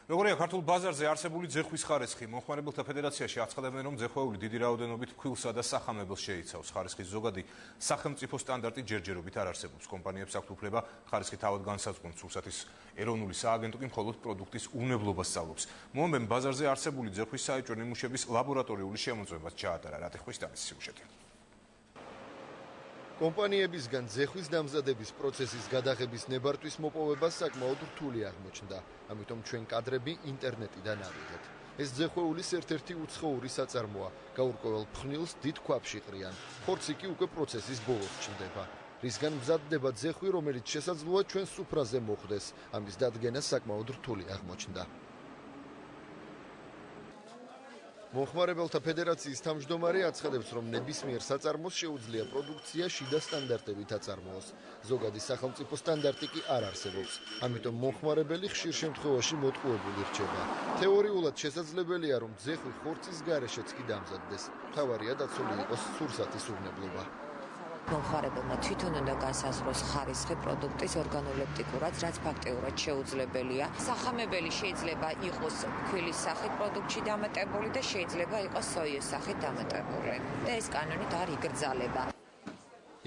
როგორია ქართულ ბაზარზე არსებული ძეხვის ხარისხი? მომხმარებელთა ფედერაციაში აცხადებენ, რომ ძეხვეული დიდი რაოდენობით ფქვილსა და სახამებელს შეიცავს. ხარისხის ზოგადი სახელმწიფო სტანდარტი ჯერჯერობით არ არსებობს. კომპანიებს აქვთ უფლება ხარისხი თავად განსაზღვრონ. სურსათის ეროვნული სააგენტო კი მხოლოდ პროდუქტის უვნებლობას სწავლობს. მომბენ ბაზარზე არსებული ძეხვის საეჭვო ნიმუშების ლაბორატორიული შემოწმებაც ჩაატარა. რატეხვის დამის სიუჟეტი. კომპანიებისგან ძეხვის დამზადების პროცესის გადაღების ნებართვის მოპოვება საკმაოდ რთული აღმოჩნდა. ამიტომ ჩვენ კადრები ინტერნეტიდან ავიღეთ. ეს ძეხვეულის ერთ-ერთი უცხოური საწარმოა. გაურკვეველ ფხვნილს დიდ ქვაბში ყრიან. ხორცი კი უკვე პროცესის ბოლოს ჩნდება. რისგან მზადდება ძეხვი, რომელიც შესაძლოა ჩვენ სუფრაზე მოხვდეს. ამის დადგენა საკმაოდ რთული აღმოჩნდა. მომხმარებელთა ფედერაციის თავმჯდომარე აცხადებს, რომ ნებისმიერ საწარმოს შეუძლია პროდუქცია შიდა სტანდარტებით აწარმოოს. ზოგადი სახელმწიფო სტანდარტი კი არ არსებობს. ამიტომ მომხმარებელი ხშირ შემთხვევაში მოტყუებული რჩება. თეორიულად შესაძლებელია, რომ ძეხვი ხორცის გარეშეც კი დამზადდეს. მთავარია დაცული იყოს სურსათის უვნებლობა. მომხმარებელმა თვითონ უნდა განსაზღვროს ხარისხი პროდუქტის ორგანოლეპტიკურად, რაც ფაქტიურად შეუძლებელია. სახამებელი შეიძლება იყოს ფქვილის სახით პროდუქტში დამატებული და შეიძლება იყოს სოიოს სახით დამატებული. და ეს კანონით არ იგრძალება.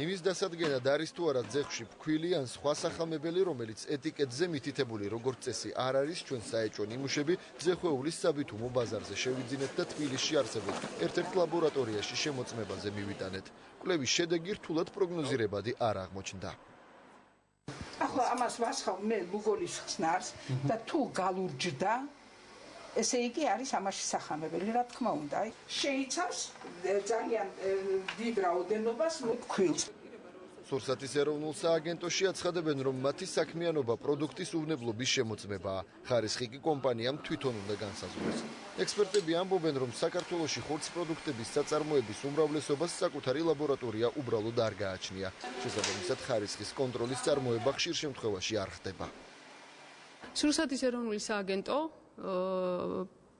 იმის დასადგენად არის თუ არა ძეხვში ფქვილი ან სხვა სახამებელი, რომელიც ეტიკეტზე მითითებული როგორც წესი არ არის, ჩვენ საეჭვო ნიმუშები ძეხვეულის საბითუმო ბაზარზე შევიძინეთ და თბილისში არსებულ ერთ-ერთ ლაბორატორიაში შემოწმებაზე მივიტანეთ. კვლევის შედეგი რთულად პროგნოზირებადი არ აღმოჩნდა. ახლა ამას ვასხავ მე ლუგოლის ხსნარს და თუ galurჯდა ესე იგი არის ამაში სახამებელი, რა თქმა უნდა. შეიცავს ძალიან დიდ რაოდენობას ფქვილს. სურსათის ეროვნულ სააგენტოში აცხადებენ, რომ მათი საქმიანობა პროდუქტის უვნებლობის შემოწმებაა. ხარისხი კი კომპანიამ თვითონ უნდა განსაზღვროს. ექსპერტები ამბობენ, რომ საქართველოში ხორცპროდუქტების საწარმოების უმრავლესობას საკუთარი ლაბორატორია უბრალოდ არ გააჩნია. შესაბამისად, ხარისხის კონტროლის წარმოება ხშირ შემთხვევაში არ ხდება. სურსათის ეროვნული სააგენტო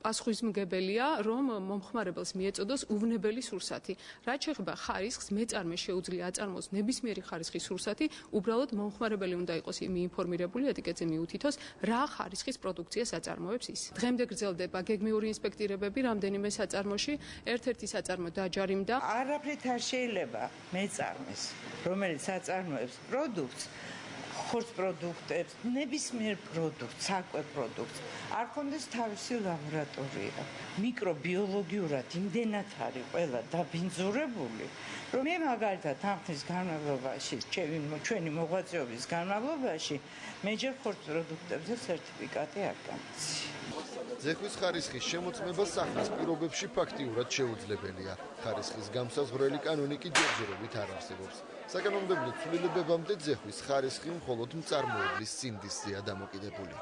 პასუხისმგებელია, რომ მომხმარებელს მიეწოდოს უვნებელი სურსათი. რაც შეეხება ხარისხს, მეწარმეს შეუძლია აწარმოოს ნებისმიერი ხარისხის სურსათი, უბრალოდ მომხმარებელი უნდა იყოს მიინფორმირებული, ეტიკეტზე მიუთითოს, რა ხარისხის პროდუქციას აწარმოებს ის. დღემდე გრძელდება გეგმიური ინსპექტირებები რამდენიმე საწარმოში, ერთ-ერთი საწარმო დაჯარიმდა. არაფრით არ შეიძლება მეწარმეს, რომელიც აწარმოებს პროდუქტს, ხორც პროდუქტებს, ნებისმიერ პროდუქტს, საკვე პროდუქტს, არ ქონდეს თავისი ლაბორატორია. მიკრობიოლოგიურად იმდენად არის ყველა დაბინძურებული, რომ მე მაგალითად ამ ხნის განმავლობაში, ჩვენი მოღვაწეობის განმავლობაში, მე ჯერ ხორც პროდუქტებზე სერტიფიკატი არ გამიცი. ძეხვის ხარისხის შემოწმება სახლის პირობებში ფაქტიურად შეუძლებელია. ხარისხის გამსაზღვრელი კანონი კი ჯერჯერობით არ არსებობს. საკანონმდებლო ცვლილებებამდე ძეხვის ხარისხი მხოლოდ მწარმოებლის სინდისზეა დამოკიდებული.